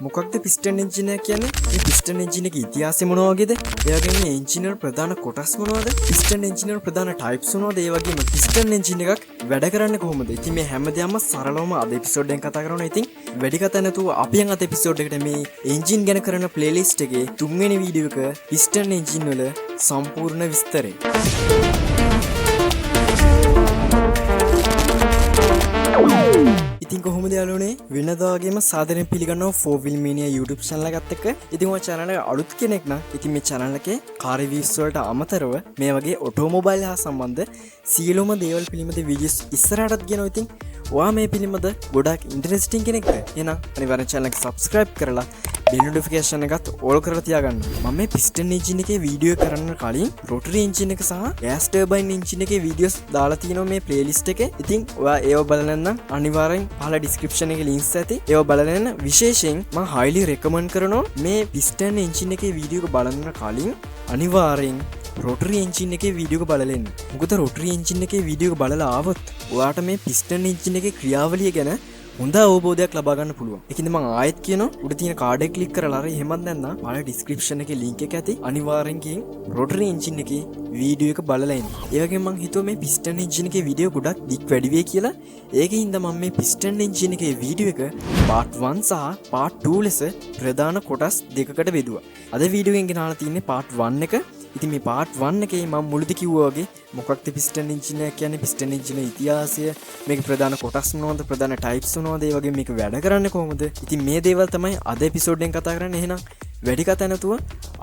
මොකක්ද piston engine එක කියන්නේ? මේ පිස්ටන් එන්ජින් එකේ ඉතිහාසය මොන වගේද? ඒ වගේම මේ එන්ජින් වල ප්‍රධාන කොටස් මොනවද? පිස්ටන් එන්ජින් වල ප්‍රධාන ටයිප්ස් මොනවද? ඒ වගේම පිස්ටන් එන්ජින් එකක් වැඩ කරන්නේ කොහොමද? ඉතින් මේ හැමදේම සරලවම අද එපිසෝඩ් එකෙන් කතා කරනවා. ඉතින් වැඩි කතා නැතුව අපි යන් අද එපිසෝඩ් එකට මේ එන්ජින් ගැන කරන ප්ලේලිස්ට් එකේ තුන්වෙනි වීඩියෝ එක පිස්ටන් එන්ජින් වල සම්පූර්ණ විස්තරය. ඉතින් කොහොමද යාළුවනේ වෙනදා වගේම සාදරයෙන් පිළිගන්නවා 4wheel mania YouTube channel එකත් එක්ක. ඉතින් ඔය channel එක අලුත් කෙනෙක් නම් ඉතින් මේ channel එකේ car reviews වලට අමතරව මේ වගේ automobile හා සම්බන්ධ සියලුම දේවල් පිළිබඳ videos ඉස්සරහටත් ගෙනවා. ඉතින් ඔයා මේ පිළිබඳ ගොඩක් ඉන්ටරෙස්ටිං කෙනෙක්ද? එහෙනම් අනිවාර්යෙන් channel එක subscribe කරලා bell notification එකත් all කරලා තියාගන්න. මම මේ piston engine එකේ වීඩියෝ කරන්න කලින් rotary engine එක සහ gas turbine engine එකේ videos දාලා තියෙනවා මේ playlist එකේ. ඉතින් ඔයා ඒව බලන්න නම් අනිවාර්යෙන් පහළ description එකේ links ඇති. ඒව බලන්න විශේෂයෙන් මම highly recommend කරනවා මේ piston engine එකේ වීඩියෝ එක බලන්න කලින් අනිවාර්යෙන් rotary engine එකේ වීඩියෝ එක බලලා එන්න. මොකද rotary engine එකේ වීඩියෝ එක බලලා ආවොත් ඔයාට මේ piston engine එකේ ක්‍රියාවලිය ගැන හොඳ අවබෝධයක් ලබා ගන්න පුළුවන්. ඒකින්ද මම ආයෙත් කියනවා උඩ තියෙන කාඩ් එක ක්ලික් කරලා අර එහෙමත් නැත්නම් පහළ description එකේ link එක ඇති. අනිවාර්යෙන් ගිහින් rotary engine එකේ වීඩියෝ එක බලලා එන්න. ඒ වගේම මම හිතුවා මේ piston engine එකේ වීඩියෝ ගොඩක් දික් වැඩි වෙයි කියලා. ඒකින්ද මම මේ piston engine එකේ වීඩියෝ එක part 1 සහ part 2 ලෙස ප්‍රධාන කොටස් දෙකකට බෙදුවා. අද වීඩියෝ එකෙන් ගෙනාලා තියෙන්නේ part 1 එක. ඉතින් මේ part 1 එකේ මම මුලදී කිව්වා වගේ මොකක්ද piston engine එක කියන්නේ, piston engine ඉතිහාසය, මේක ප්‍රධාන කොටස් මොනවද, ප්‍රධාන types මොනවද, ඒ වගේ මේක වැඩ කරන්නේ කොහොමද. ඉතින් මේ දේවල් තමයි අද එපිසෝඩ් එකෙන් කතා කරන්නේ. එහෙනම් වැඩි කතා නැතුව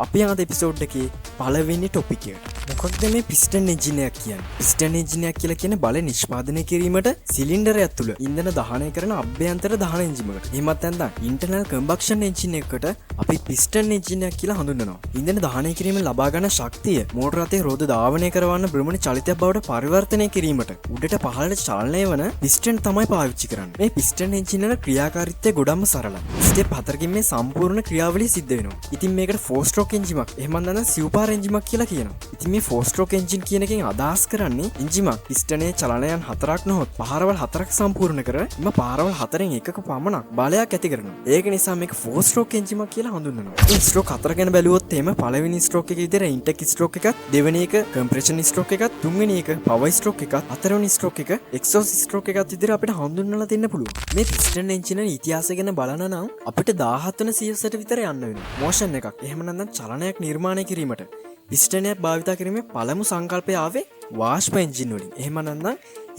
අපි අද එපිසෝඩ් එකේ පළවෙනි ටොපික් එකට. මොකක්ද මේ piston engine එක කියන්නේ? piston engine එක කියලා කියන්නේ බල නිෂ්පාදනය කිරීමට සිලින්ඩරයක් තුල ඉන්ධන දහනය කරන අභ්‍යන්තර දහන එන්ජින් එකකට. එහෙමත් නැත්නම් internal combustion engine එකකට අපි piston engine එක කියලා හඳුන්වනවා. ඉන්ධන දහනය කිරීමෙන් ලබා ගන්න ශක්තිය මෝටර රථයේ රෝද ධාවනය කරවන්න භ්‍රමණ චලිතයක් බවට පරිවර්තනය කිරීමට උඩට පහළට චලනය වන piston තමයි පාවිච්චි කරන්නේ. මේ piston engine වල ක්‍රියාකාරීත්වය ගොඩක්ම සරලයි. ස්ටෙප් 4කින් මේ සම්පූර්ණ ක්‍රියාවලිය සිද්ධ වෙනවා. ඉතින් මේකට 4 stroke engine එකක් එහෙම නැත්නම් සිව්පාර engine එකක් කියලා කියනවා. ඉතින් මේ 4 stroke engine කියන එකෙන් අදහස් කරන්නේ engine එකක් පිස්ටනේ චලනයන් 4ක් නොහොත් පහරවල් 4ක් සම්පූර්ණ කර එම පහරවල් 4න් එකක පමණක් බලයක් ඇති කරනවා. ඒක නිසා මේක 4 stroke engine එකක් කියලා හඳුන්වනවා. මේ stroke 4 ගැන බැලුවොත් එහෙම පළවෙනි stroke එකේ විතර intake stroke එකක්, දෙවෙනි එක compression stroke එකක්, තුන්වෙනි එක power stroke එකක්, හතරවෙනි stroke එක exhaust stroke එකක් විතර අපිට හඳුන්වලා දෙන්න පුළුවන්. මේ piston engine ඉතිහාසය ගැන බලන නම් අපිට 17 වෙනි සියවසට විතර යන්න වෙනවා. motion එකක් එහෙම නැත්නම් චලනයක් නිර්මාණය කිරීමට piston එකක් භාවිත කිරීමේ පළමු සංකල්පය ආවේ වාෂ්ප එන්ජින් වලින්. එහෙම නැත්නම්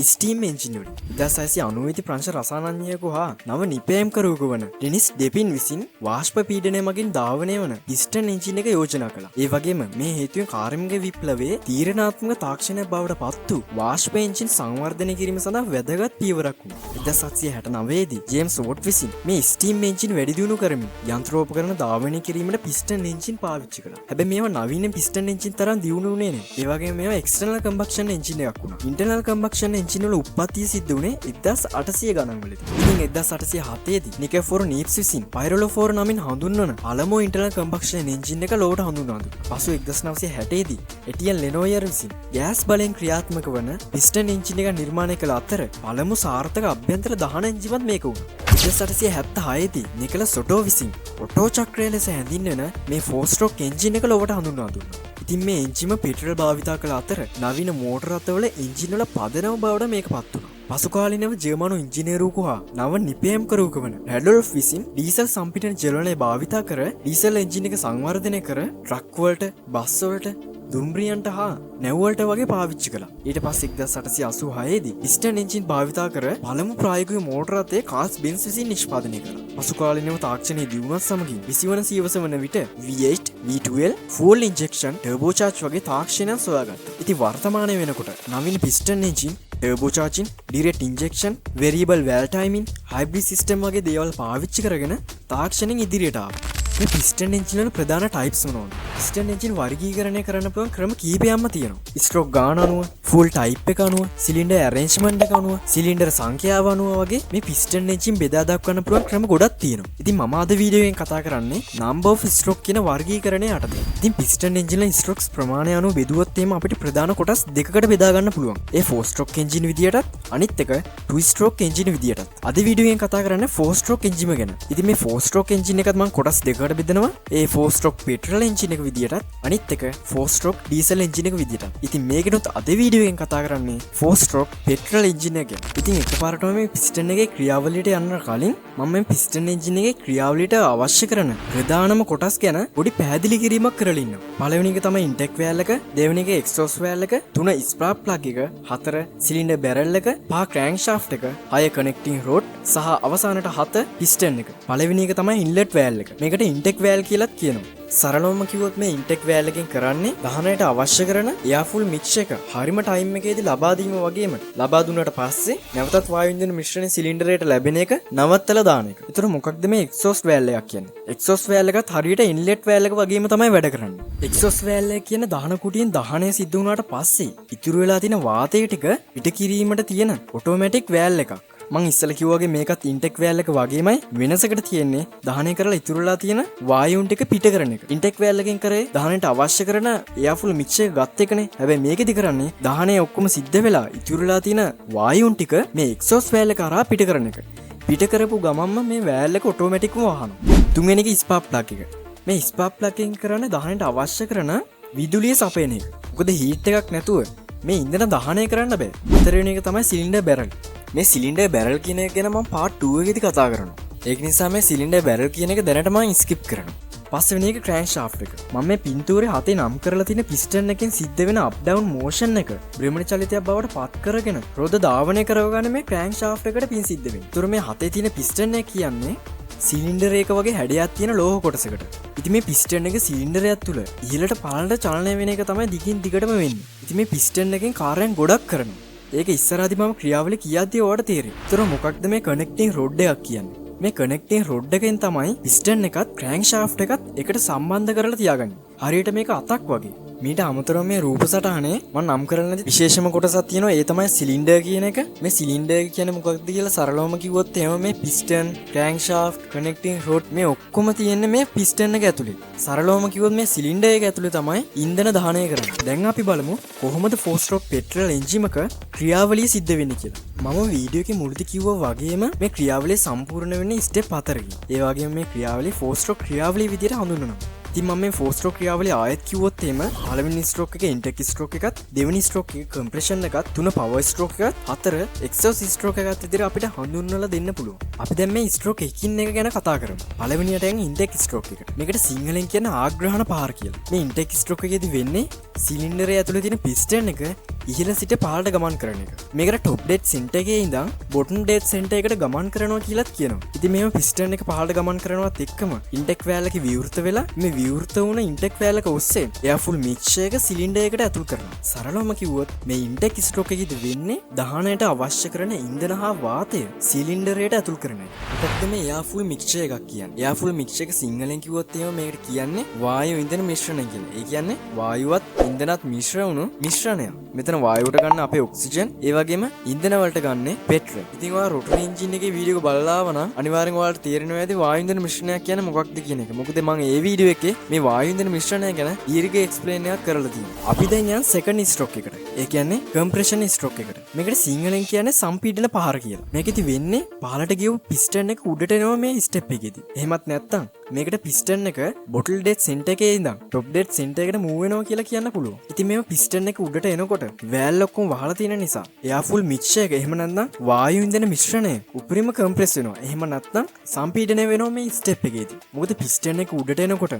ස්ටීම් එන්ජින් වලින්. 1990 ප්‍රංශ රසායනඥයෙකු හා නව නිපැයම්කරුවෙකු වන ඩෙනිස් ඩෙපින් විසින් වාෂ්ප පීඩනය මගින් ධාවනය වන පිස්ටන් එන්ජින් එක යෝජනා කළා. ඒ වගේම මේ හේතුවෙන් කාර්මික විප්ලවයේ තීරණාත්මක තාක්ෂණයක් බවට පත් වූ වාෂ්ප එන්ජින් සංවර්ධනය කිරීම සඳහා වැදගත් පියවරක් වුණා. 1769 දී ජේම්ස් වොට් විසින් මේ ස්ටීම් එන්ජින් වැඩි දියුණු කරමින් යන්ත්‍රෝපකරණ ධාවනය කිරීමට පිස්ටන් එන්ජින් පාවිච්චි කළා. හැබැයි මේවා නවීන පිස්ටන් එන්ජින් තරම් දියුණු වුණේ නැහැ. ඒ වගේම මේවා එක්ස්ටර්නල් කම්බක්ෂන් එන්ජින් එකක් වුණා. ඉන්ටර්නල් කම්බක්ෂන් එන්ජින් වල උප්පත්තිය සිද්ධ වුණේ 1800 ගණන් වලදී. ඉතින් 1807 දී නිකෙෆෝර් නීප්ස් විසින් පයිරොලෝෆෝර් නමින් හඳුන්වන පළමු ඉන්ටර්නල් කම්බක්ෂන් එන්ජින් එක ලෝට හඳුන්වා දුන්නා. පසු 1960 දී එටියන් ලෙනෝයර් විසින් ගෑස් බලෙන් ක්‍රියාත්මක වන පිස්ටන් එන්ජින් එක නිර්මාණය කළ අතර පළමු සාර්ථක අභ්‍යන්තර දහන එන්ජිමත් මේක වුණා. 1876 දී නිකලස් ඔටෝ විසින් ඔටෝ චක්‍රය ලෙස හැඳින්වෙන මේ 4 stroke එන්ජින් එක ලොවට හඳුන්වා දුන්නා. ඉතින් මේ එන්ජිම පෙට්‍රල් භාවිතා කළ අතර නවීන මෝටර රථවල එන්ජින් වල පදනම බවට මේක පත් වුණා. පසුකාලීනව ජර්මනු ඉංජිනේරුවෙකු හා නව නිපැයම්කරුවෙකු වන රැඩොල්ෆ් විසින් ඩීසල් සම්පිටන ජලනය භාවිතා කර ඩීසල් එන්ජින් එක සංවර්ධනය කර ට්‍රක් වලට, බස් වලට, දුම්රියන්ට හා නැව්වලට වගේ පාවිච්චි කළා. ඊට පස්සේ 1886 දී පිස්ටන් එන්ජින් භාවිතා කර පළමු ප්‍රායෝගික මෝටර රථය කාස් බෙන්ස් විසින් නිෂ්පාදනය කළා. පසුකාලීනව තාක්ෂණයේ දියුණුවත් සමගින් 20 වන සියවස වන විට V8, V12, fuel injection, turbocharge වගේ තාක්ෂණයන් සොයාගත්තා. ඉතින් වර්තමානයේ වෙනකොට නවීන piston engine, turbocharging, direct injection, variable valve timing, hybrid system වගේ දේවල් පාවිච්චි කරගෙන තාක්ෂණයෙන් ඉදිරියට ආවා. මේ පිස්ටන් එන්ජින් වල ප්‍රධාන ටයිප්ස් මොනවද? පිස්ටන් එන්ජින් වර්ගීකරණය කරන්න පුළුවන් ක්‍රම කීපයක්ම තියෙනවා. ස්ට්‍රෝක් ගාන අනුව, ෆුල් ටයිප් එක අනුව සිලින්ඩර් ඇරේන්ජ්මන්ට් එක අනුව සිලින්ඩර් සංඛ්‍යාව අනුව වගේ මේ පිස්ටන් එන්ජින් බෙදා දක්වන්න පුළුවන් ක්‍රම ගොඩක් තියෙනවා. ඉතින් මම අද වීඩියෝ එකෙන් කතා කරන්නේ number of stroke කියන වර්ගීකරණය යටතේ. ඉතින් පිස්ටන් එන්ජින් වල ස්ට්‍රෝක්ස් ප්‍රමාණය අනුව බෙදුවොත් එහෙම අපිට ප්‍රධාන කොටස් දෙකකට බෙදා ගන්න පුළුවන්. ඒ 4 stroke එන්ජින් විදියටත් අනිත් එක 2 stroke එන්ජින් විදියටත්. අද වීඩියෝ එකෙන් කතා කරන්නේ 4 stroke එන්ජිම ගැන. ඉතින් මේ 4 stroke එන්ජින් එකත් මම කොටස් දෙකකට බෙදනවා. ඒ 4 stroke petrol එන්ජින් එක විදියටත් අනිත් එක 4 stroke diesel එන්ජින් එක විදියටත්. ඉතින් මේකෙනුත් අද වීඩියෝ එකෙන් කතා කරන්නේ 4 stroke petrol එන්ජින් එක ගැන. ඉතින් එකපාරටම මේ පිස්ටන් එකේ ක්‍රියාවලියට යන්න කලින් මම මේ පිස්ටන් එන්ජින් එකේ ක්‍රියාවලියට අවශ්‍ය කරන ප්‍රධානම කොටස් ගැන පොඩි පැහැදිලි කිරීමක් කරලා ඉන්නවා. පළවෙනි එක තමයි ඉන්ටෙක් වෑල් එක, දෙවෙනි එක එක්සෝස් වෑල් එක, තුන ස්පාර්ක් ප්ලග් එක, හතර සිලින්ඩර් බැරල් එක, පහ ක්‍රෑන්ක් ෂාෆ්ට් එක, හය කනෙක්ටිං රෝඩ් සහ අවසානට හත පිස්ටන් එක. පළවෙනි එක තමයි ඉන්ලට් වෑල් එක. මේකට ඉන්ටෙක් වෑල් කියලාත් කියනවා. සරලවම කිව්වොත් මේ ඉන්ටෙක් වෑල් එකෙන් කරන්නේ දහනයට අවශ්‍ය කරන එයාෆුල් මික්ස් එක හරිම ටයිම් එකේදී ලබා දීම වගේම ලබා දුන්නාට පස්සේ නැවතත් වායු ඉන්ධන මිශ්‍රණය සිලින්ඩරයට ලැබෙන එක නවත්තලා දාන එක. ඒතර මොකක්ද මේ එක්සෝස්ට් වෑල් එකක් කියන්නේ? එක්සෝස්ට් වෑල් එකත් හරියට ඉන්ලට් වෑල් එක වගේම තමයි වැඩ කරන්නේ. එක්සෝස්ට් වෑල් එක කියන දහන කුටියෙන් දහනය සිද්ධ වුණාට පස්සේ ඉතුරු වෙලා තියෙන වාතය ටික පිට කිරීමට තියෙන ඔටෝමැටික් වෑල් එකක්. මං ඉස්සල කිව්වාගේ මේකත් ඉන්ටෙක් වෑල් එක වගේමයි වෙනසකට තියෙන්නේ දහනය කරලා ඉතුරුලා තියෙන වායුන් ටික පිට කරන එක. ඉන්ටෙක් වෑල් එකෙන් කරේ දහනයට අවශ්‍ය කරන එයාෆුල් මික්ස් එක ගත් එකනේ. හැබැයි මේකෙදි කරන්නේ දහනය ඔක්කොම සිද්ධ වෙලා ඉතුරුලා තියෙන වායුන් ටික මේ එක්සෝස් වෑල් එක කරා පිට කරන එක. පිට කරපු ගමන්ම මේ වෑල් එක ඔටෝමැටික්ව වහනවා. තුන්වෙනි එක ස්පාර්ක් ප්ලග් එක. මේ ස්පාර්ක් ප්ලග් එකෙන් කරන්නේ දහනයට අවශ්‍ය කරන විදුලිය සපයන එක. මොකද හීට් එකක් නැතුව මේ ඉන්ධන දහනය කරන්න බෑ. හතරවෙනි එක තමයි සිලින්ඩර් බැරල්. මේ සිලින්ඩර් බැරල් කියන එක ගැන මම පාර්ට් 2 එකේදී කතා කරනවා. ඒක නිසා මේ සිලින්ඩර් බැරල් කියන එක දැනට මම ස්කිප් කරනවා. පස්වෙනි එක ක්‍රෑන්ක් ෂාෆ්ට් එක. මම මේ පින්තූරේ හතේ නම් කරලා තියෙන පිස්ටන් එකෙන් සිද්ධ වෙන අප් ඩවුන් මෝෂන් එක බ්‍රෙමණ චලිතයක් බවට පත් කරගෙන රොද ධාවනය කරවගන්න මේ ක්‍රෑන්ක් ෂාෆ්ට් එකට පින් සිද්ධ වෙන්නේ. ඒතර මේ හතේ තියෙන පිස්ටන් එක කියන්නේ සිලින්ඩර් එක වගේ හැඩයක් තියෙන ලෝහ කොටසකට. ඉතින් මේ පිස්ටන් එක සිලින්ඩරයක් තුල ඉහළට පහළට චලනය වෙන එක තමයි දිගින් දිගටම වෙන්නේ. ඉතින් මේ පිස්ටන් එකෙන් කාර්යයන් ගොඩක් කරනවා. ඒක ඉස්සරහදී මම ක්‍රියාවලිය කියද්දී ඔයාලට තේරෙයි. ඒතර මොකක්ද මේ කනෙක්ටිං රොඩ් එකක් කියන්නේ? මේ කනෙක්ටිං රොඩ් එකෙන් තමයි පිස්ටන් එකත් ක්‍රෑන්ක් ෂාෆ්ට් එකත් එකට සම්බන්ධ කරලා තියාගන්නේ. හරියට මේක අතක් වගේ. මීට අමතරව මේ රූප සටහනේ මම නම් කරන විශේෂම කොටසක් තියෙනවා. ඒ තමයි සිලින්ඩර් කියන එක. මේ සිලින්ඩර් කියන්නේ මොකක්ද කියලා සරලවම කිව්වොත් එහෙම මේ පිස්ටන්, ක්‍රෑන්ක් ෂාෆ්ට්, කනෙක්ටිං රොඩ් මේ ඔක්කොම තියෙන්නේ මේ පිස්ටන් එක ඇතුලේ. සරලවම කිව්වොත් මේ සිලින්ඩර් එක ඇතුලේ තමයි ඉන්ධන දහනය කරන්නේ. දැන් අපි බලමු කොහොමද 4 stroke petrol engine එක ක්‍රියාවලිය සිද්ධ වෙන්නේ කියලා. මම වීඩියෝ එකේ මුලදී කිව්වා වගේම මේ ක්‍රියාවලිය සම්පූර්ණ වෙන්නේ ස්ටෙප් 4කින්. ඒ වගේම මේ ක්‍රියාවලිය 4 stroke ක්‍රියාවලිය විදිහට හඳුන්වනවා. ඉතින් මම මේ 4 stroke ක්‍රියාවලිය ආයෙත් කිව්වොත් එහෙම පළවෙනි ස්ට්‍රෝක් එකේ ඉන්ටෙක් ස්ට්‍රෝක් එකත්, දෙවෙනි ස්ට්‍රෝක් එකේ කම්ප්‍රෙෂන් එකත්, තුන පවර් ස්ට්‍රෝක් එකත්, හතර එක්සෝස් ස්ට්‍රෝක් එකත් විදිහට අපිට හඳුන්වලා දෙන්න පුළුවන්. අපි දැන් මේ ස්ට්‍රෝක් එකින් එක ගැන කතා කරමු. පළවෙනියට යන්නේ ඉන්ටෙක් ස්ට්‍රෝක් එකට. මේකට සිංහලෙන් කියන්නේ ආග්‍රහණ පහර කියලා. මේ ඉන්ටෙක් ස්ට්‍රෝක් එකේදී වෙන්නේ සිලින්ඩරය ඇතුලේ තියෙන පිස්ටන් එක ඉහළ සිට පහළට ගමන් කරන එක. මේකට টොප් ඩෙඩ් සෙන්ටර් එකේ ඉඳන් බොටම් ඩෙඩ් සෙන්ටර් එකට ගමන් කරනවා කියලාත් කියනවා. ඉතින් මේව පිස්ටන් එක පහළට ගමන් කරනවත් එක්කම ඉන්ටෙක් වෑල් එකේ විවෘත වෙලා මේ විවෘත වුණ ඉන්ටෙක් වෑල් එක ඔස්සේ එයාෆුල් මික්ස් එක සිලින්ඩර් එකට ඇතුල් කරනවා. සරලවම කිව්වොත් මේ ඉන්ටෙක් ස්ට්‍රෝක් එකේදී වෙන්නේ දහනයට අවශ්‍ය කරන ඉන්ධන හා වාතය සිලින්ඩරයට ඇතුල් කරන එක. මොකක්ද මේ එයාෆුල් මික්ස් එකක් කියන්නේ? එයාෆුල් මික්ස් එක සිංහලෙන් කිව්වොත් එහෙම මේකට කියන්නේ වායු ඉන්ධන මිශ්‍රණය කියලා. ඒ කියන්නේ වායුවත් ඉන්ධනත් මිශ්‍ර වුණු මිශ්‍රණයක්. මෙතන වායුවට ගන්න අපේ ඔක්සිජන්, ඒ වගේම ඉන්ධන වලට ගන්න පෙට්‍රල්. ඉතින් ඔයා රොටරි එන්ජින් එකේ වීඩියෝ එක බලලා ආව නම් අනිවාර්යෙන් ඔයාලට තේරෙනවා ඇති වායු ඉන්ධන මිශ්‍රණයක් කියන්නේ මොකක්ද කියන එක. මොකද මම මේ වීඩියෝ එකේ මේ වායු ඉන්ධන මිශ්‍රණය ගැන දීර්ඝ එක්ස්ප්ලේන් එකක් කරලා තියෙනවා. අපි දැන් යන් සෙකන්ඩ් ස්ට්‍රෝක් එකට. ඒ කියන්නේ කම්ප්‍රෙෂන් ස්ට්‍රෝක් එකට. මේකට සිංහලෙන් කියන්නේ සම්පීඩන පහර කියලා. මේකෙදි වෙන්නේ පහළට ගියපු පිස්ටන් එක උඩට එනවා මේ ස්ටෙප් එකේදී. එහෙමත් නැත්නම් මේකට පිස්ටන් එක බොටල් ඩෙඩ් සෙන්ටර් එකේ ඉඳන් টොප් ඩෙඩ් සෙන්ටර් එකට මූව් වෙනවා කියලා කියන්න පුළුවන්. ඉතින් මේව පිස්ටන් එක උඩට එනකොට වෑල් ඔක්කොම වහලා තියෙන නිසා එයාෆුල් මික්ස් එක එහෙම නැත්නම් වායු ඉන්ධන මිශ්‍රණය උපරිම කම්ප්‍රෙස් වෙනවා. එහෙම නැත්නම් සම්පීඩනය වෙනවා මේ ස්ටෙප් එකේදී. මොකද පිස්ටන් එක උඩට එනකොට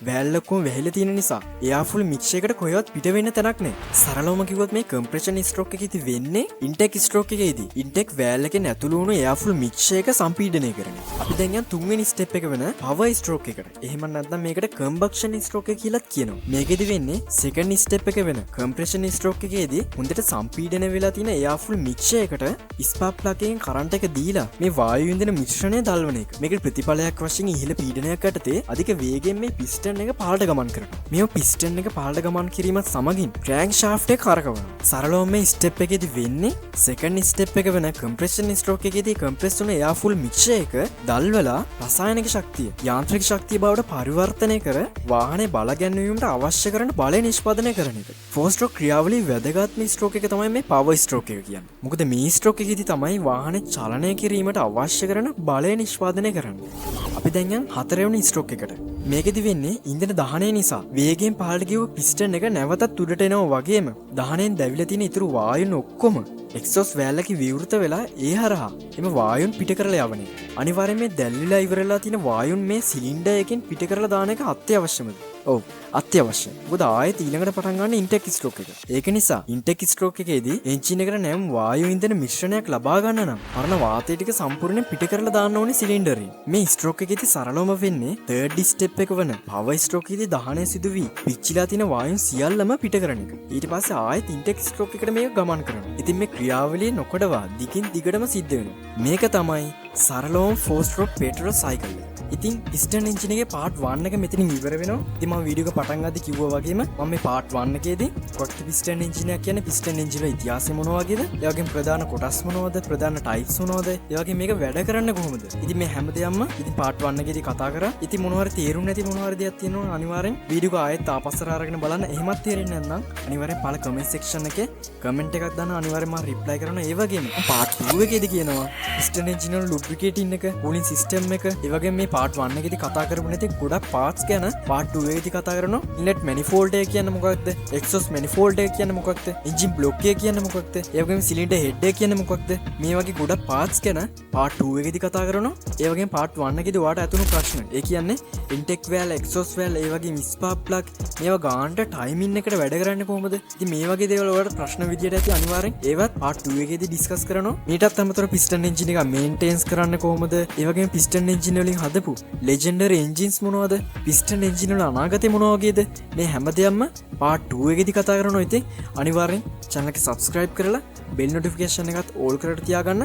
වෑල් ඔක්කොම වැහිලා තියෙන නිසා එයාෆුල් මික්ස් එකට කොහෙවත් පිට වෙන්න තැනක් නැහැ. සරලවම කිව්වොත් මේ කම්ප්‍රෙෂන් ස්ට්‍රෝක් එකේදී වෙන්නේ ඉන්ටෙක් ස්ට්‍රෝක් එකේදී ඉන්ටෙක් වෑල් එකෙන් ඇතුළු වුණු එයාෆුල් මික්ස් එක සම්පීඩනය කරනවා. අපි දැන් යන් තුන්වෙනි ස්ටෙප් එක වෙන පවර් ස්ට්‍රෝක් එකට. එහෙම නැත්නම් මේකට කම්බක්ෂන් ස්ට්‍රෝක් එක කියලාත් කියනවා. මේකෙදි වෙන්නේ සෙකන්ඩ් ස්ටෙප් එක වෙන කම්ප්‍රෙෂන් ස්ට්‍රෝක් එකේදී හොඳට සම්පීඩනය වෙලා තියෙන එයාෆුල් මික්ස් එකට ස්පාර්ක් ප්ලග් එකෙන් කරන්ට් එක දීලා මේ වායු ඉන්ධන මිශ්‍රණය දල්වන එක. මේකේ ප්‍රතිඵලයක් වශයෙන් ඉහළ පීඩනයක් යටතේ අධික වේගයෙන් මේ පිස්ටන් පිස්ටන් එක පහළට ගමන් කරනවා. මේ පිස්ටන් එක පහළට ගමන් කිරීමත් සමගින් ක්‍රෑන්ක් ෂාෆ්ට් එක කරකවනවා. සරලවම මේ ස්ටෙප් එකේදී වෙන්නේ සෙකන්ඩ් ස්ටෙප් එක වෙන කම්ප්‍රෙෂන් ස්ට්‍රෝක් එකේදී කම්ප්‍රෙස් වුණ එයා ෆුල් මික්ස්චර් එක දල්වලා රසායනික ශක්තිය යාන්ත්‍රික ශක්තිය බවට පරිවර්තනය කර වාහනේ බල ගැන්වීමට අවශ්‍ය කරන බලය නිෂ්පාදනය කරන එක. ෆෝර් ස්ට්‍රෝක් ක්‍රියාවලියේ වැදගත්ම ස්ට්‍රෝක් එක තමයි මේ පවර් ස්ට්‍රෝක් එක කියන්නේ. මොකද මේ ස්ට්‍රෝක් එකේදී තමයි වාහනේ චලනය කිරීමට අවශ්‍ය කරන බලය නිෂ්පාදනය කරන්නේ. අපි දැන් යන් හතරවෙනි ස්ට්‍රෝක් එකට. මේකෙදි වෙන්නේ ඉන්ධන දහනය නිසා වේගයෙන් පහළට ගියව පිස්ටන් එක නැවතත් උඩට එනවා වගේම දහනයෙන් දැවිලා තියෙන ඉතුරු වායුන් ඔක්කොම එක්සොස් වැල්ලකින් විවෘත වෙලා ඒ හරහා එම වායුන් පිට කරලා යවන එක. අනිවාර්යයෙන් මේ දැල්විලා ඉවරලා තියෙන වායුන් මේ සිලින්ඩර් එකෙන් පිට කරලා දාන එක අත්‍යවශ්‍යමද? ඔව් අත්‍යවශ්‍යයි. මොකද ආයෙත් ඊළඟට පටන් ගන්න ඉන්ටෙක් ස්ට්‍රෝක් එක. ඒක නිසා ඉන්ටෙක් ස්ට්‍රෝක් එකේදී එන්ජින් එකට නැම් වායු ඉන්ධන මිශ්‍රණයක් ලබා ගන්න නම් අරන වාතය ටික සම්පූර්ණයෙන් පිට කරලා දාන්න ඕනේ සිලින්ඩරේ. මේ ස්ට්‍රෝක් එකේදී සරලවම වෙන්නේ තර්ඩ් ස්ටෙප් එක වන පවර් ස්ට්‍රෝක් එකේදී දහනය සිදු වී පිච්චිලා තියෙන වායුන් සියල්ලම පිට කරන එක. ඊට පස්සේ ආයෙත් ඉන්ටෙක් ස්ට්‍රෝක් එකට මේක ගමන් කරනවා. ඉතින් මේ ක්‍රියාවලිය නොකඩවා දිගින් දිගටම සිද්ධ වෙනවා. මේක තමයි සරලවම ෆෝර් ස්ට්‍රෝක් පෙට්‍රෝල් සයිකල් එක. ඉතින් පිස්ටන් එන්ජින් එකේ පාර්ට් 1 එක මෙතනින් ඉවර වෙනවා. ඉතින් මම වීඩියෝ එක පටන් ගද්දි කිව්වා වගේම මම මේ පාර්ට් 1 එකේදී කොක්ට් පිස්ටන් එන්ජින් එක කියන්නේ පිස්ටන් එන්ජින් වල ඉතිහාසය මොනවා වගේද? ඒ වගේම ප්‍රධාන කොටස් මොනවද? ප්‍රධාන ටයිප්ස් මොනවද? ඒ වගේම මේක වැඩ කරන්නේ කොහොමද? ඉතින් මේ හැමදේම ඉතින් පාර්ට් 1 එකේදී කතා කරා. ඉතින් මොනවා හරි තේරුම් නැති මොනවා හරි දෙයක් තියෙනවා අනිවාර්යෙන් වීඩියෝ එක ආයෙත් ආපස්සට අරගෙන බලන්න. එහෙමත් තේරෙන්නේ නැත්නම් අනිවාර්යෙන් පළ කමෙන්ට් සෙක්ෂන් එකේ කමෙන්ට් එකක් දාන්න අනිවාර්යෙන් මම රිප්ලයි කරනවා. ඒ වගේම පාර්ට් 2 එකේදී කියනවා පිස්ටන් එන්ජින් වල ලුබ්‍රිකේටින් එක, කූලින් සිස්ටම් එක, ඒ වගේම මේ පාර්ට් 1 එකේදී කතා කරපු නැති ගොඩක් පාර්ට්ස් ගැන පාර්ට් 2 එකේදී කතා කරනවා. ඉන්ලෙට් මැනිෆෝල්ඩ් එක කියන්නේ මොකක්ද? එක්සොස් මැනිෆෝල්ඩ් එක කියන්නේ මොකක්ද? එන්ජින් බ්ලොක් එක කියන්නේ මොකක්ද? ඒ වගේම සිලින්ඩර් හෙඩ් එක කියන්නේ මොකක්ද? මේ වගේ ගොඩක් පාර්ට්ස් ගැන පාර්ට් 2 එකේදී කතා කරනවා. ඒ වගේම පාර්ට් 1 එකේදී ඔයාලට ඇතුණු ප්‍රශ්න. ඒ කියන්නේ ඉන්ටෙක් වැල්, එක්සොස් වැල්, ඒ වගේ ස්පාර්ක් ප්ලග් මේවා ගානට ටයිමින් එකට වැඩ කරන්නේ කොහොමද? ඉතින් මේ වගේ දේවල් ඔයාලට ප්‍රශ්න විදියට ඇති අනිවාර්යෙන් ඒවත් පාර්ට් 2 එකේදී ඩිස්කස් කරනවා. ඊටත් අමතරව පිස්ටන් එන්ජින් එක මේන්ටේන්ස් කරන්න කොහොමද? ඒ වගේම පිස්ටන් එන්ජින් වලින් හදපු ලෙජෙන්ඩරි එන්ජින්ස් මොනවද? පිස්ටන් එන්ජින් වල අනාගතේ මොනවා වගේද? මේ හැමදේම පාර්ට් 2 එකේදී කතා කරනවා. ඉතින් අනිවාර්යෙන් channel එක subscribe කරලා bell notification එකත් all කරලා තියාගන්න.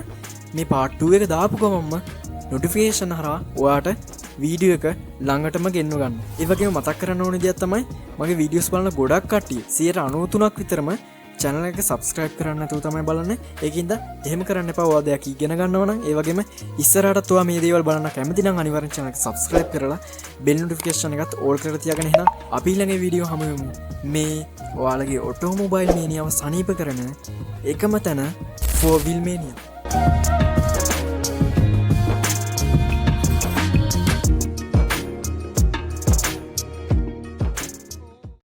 මේ පාර්ට් 2 එක දාපු ගමන්ම notification හරහා ඔයාට වීඩියෝ එක ළඟටම ගෙන්ව ගන්න. ඒ වගේම මතක් කරන්න ඕනේ දෙයක් තමයි මගේ වීඩියෝස් බලන ගොඩක් කට්ටිය 93%ක් විතරම channel එක subscribe කරන්න නැතුව තමයි බලන්නේ. ඒකින්ද එහෙම කරන්න එපා. ඔයා දෙයක් ඉගෙන ගන්නවා නම් ඒ වගේම ඉස්සරහටත් ඔයා මේ දේවල් බලන්න කැමති නම් අනිවාර්යෙන් channel එක subscribe කරලා bell notification එකත් all කරලා තියාගෙන එහෙනම් අපි ඊළඟ වීඩියෝ හමු වෙමු. මේ ඔයාලගේ automobile mania සනීප කරන එකම තැන 4 wheel mania.